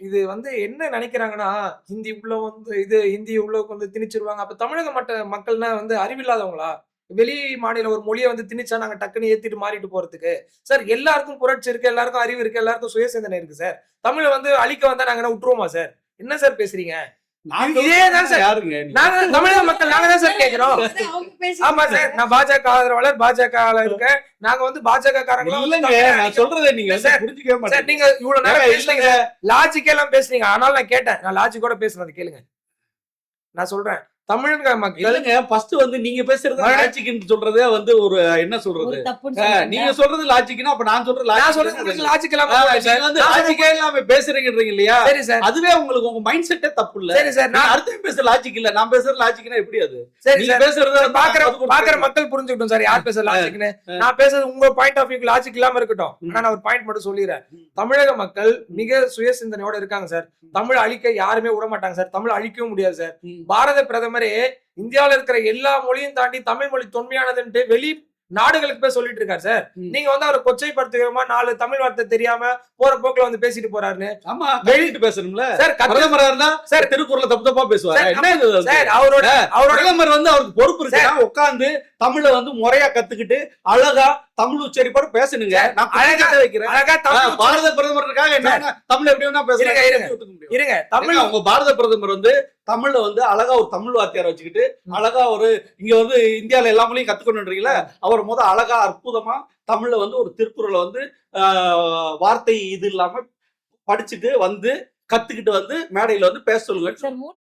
இது வந்து என்ன நினைக்கிறாங்கன்னா, ஹிந்தி உள்ள வந்து ஹிந்தி உள்ள வந்து திணிச்சுருவாங்க. அப்ப தமிழக மக்கள்னா வந்து அறிவில்லாதவங்களா? வெளி மாநில ஒரு மொழிய வந்து திணிச்சா நாங்க டக்குன்னு ஏத்துட்டு மாறிட்டு போறதுக்கு. சார் எல்லாருக்கும் புரட்சி இருக்கு, எல்லாருக்கும் அறிவு இருக்கு, எல்லாருக்கும் சுயசிந்தனை இருக்கு சார். தமிழ வந்து அழிக்க வந்தா நாங்க என்ன விட்டுருவோமா சார்? என்ன சார் பேசுறீங்க? இதே தான் சார். நாங்க தமிழக மக்கள் நாங்க தான் சார் கேட்கிறோம். ஆமா சார். நான் பாஜக ஆதரவாளர், பாஜகல இருக்கேன். நாங்க வந்து பாஜக காரங்களா இல்லங்க, நான் சொல்றதை நீங்க புரிஞ்சுக்கவே சார். மாட்டீங்க. நீங்க இவ்வளவு நேரம் பேசுறீங்க. லாஜிக்கே எல்லாம் பேசுறீங்க. ஆனாலும் நான் கேட்டேன். நான் லாஜிக்கோட பேசுறேன், கேளுங்க. நான் சொல்றேன். தமிழக மக்கள் இல்லங்க, ஃபர்ஸ்ட் வந்து நீங்க பேசுறது லாஜிக்னு சொல்றதே வந்து ஒரு என்ன சொல்றது? நீங்க சொல்றது லாஜிக்னா அப்ப நான் சொல்றது லாஜிக் இல்லாம நீங்க வந்து லாஜிக்கே இல்லாம பேசுறீங்கன்றீங்க இல்லையா? சரி சார். அதுவே உங்களுக்கு உங்க மைண்ட் செட்டே தப்பு இல்ல. சரி சார். நான் அடுத்து பேசுற லாஜிக் இல்ல. நான் பேசுற லாஜிக்னா எப்படி அது? சரி நீங்க சார். பேசுறத பாக்குற மக்கள் புரிஞ்சுக்கட்டும் சார். யார் பேசுற லாஜிக்னு. நான் பேசுறது உங்க பாயிண்ட் ஆஃப் வியூ லாஜிக் இல்லாம இருக்கட்டும். ஆனா நான் ஒரு பாயிண்ட் மட்டும் சொல்லிறேன். தமிழக மக்கள் மிக சுய சிந்தனையோட இருக்காங்க சார். தமிழ் அழிக்க யாருமே விட மாட்டாங்க சார். தமிழ் அழிக்கவும் முடியாது சார். பாரத பிரதமரே இந்தியாவில இருக்கிற எல்லா மொழியும் தாண்டி தமிழ் மொழி தொன்மையானதுன்ட்டு வெளி நாடுகளுக்கு போய் சொல்லிட்டு இருக்காரு சார். நீங்க வந்து அவரை கொச்சைப்படுத்துகிறோமா 4 தமிழ் வார்த்தை தெரியாம போற போக்குல வந்து பேசிட்டு போறாருன்னு. ஆமா, வெளியிட்டு பேசணும்ல சார். பிரதமரா இருந்தா சார் திருக்குறளை தப்பு தப்பா பேசுவாரு. என்ன இது சார்? அவரோட பிரதமர் வந்து அவருக்கு பொறுப்பு இருக்கு. உட்கார்ந்து தமிழ வந்து முறையா கத்துக்கிட்டு அழகா தமிழ் உச்சரிப்போட பேசணுங்க. நான் அழகா வைக்கிறேன். பாரத பிரதமருக்காக என்ன தமிழ் எப்படி வேணா பேசுறாங்க. இருங்க, தமிழ் உங்க பாரத பிரதமர் வந்து தமிழ்ல வந்து அழகா ஒரு தமிழ் வாத்தியார் வச்சுக்கிட்டு அழகா ஒரு இங்க வந்து இந்தியால எல்லா மொழியும் கத்துக்கணும்ன்றீங்களா? அவர் அழகா அற்புதமா தமிழ்ல வந்து ஒரு திருக்குறளை வந்து வார்த்தை இது இல்லாம படிச்சுட்டு வந்து கத்துக்கிட்டு வந்து மேடையில வந்து பேச சொல்லுங்க.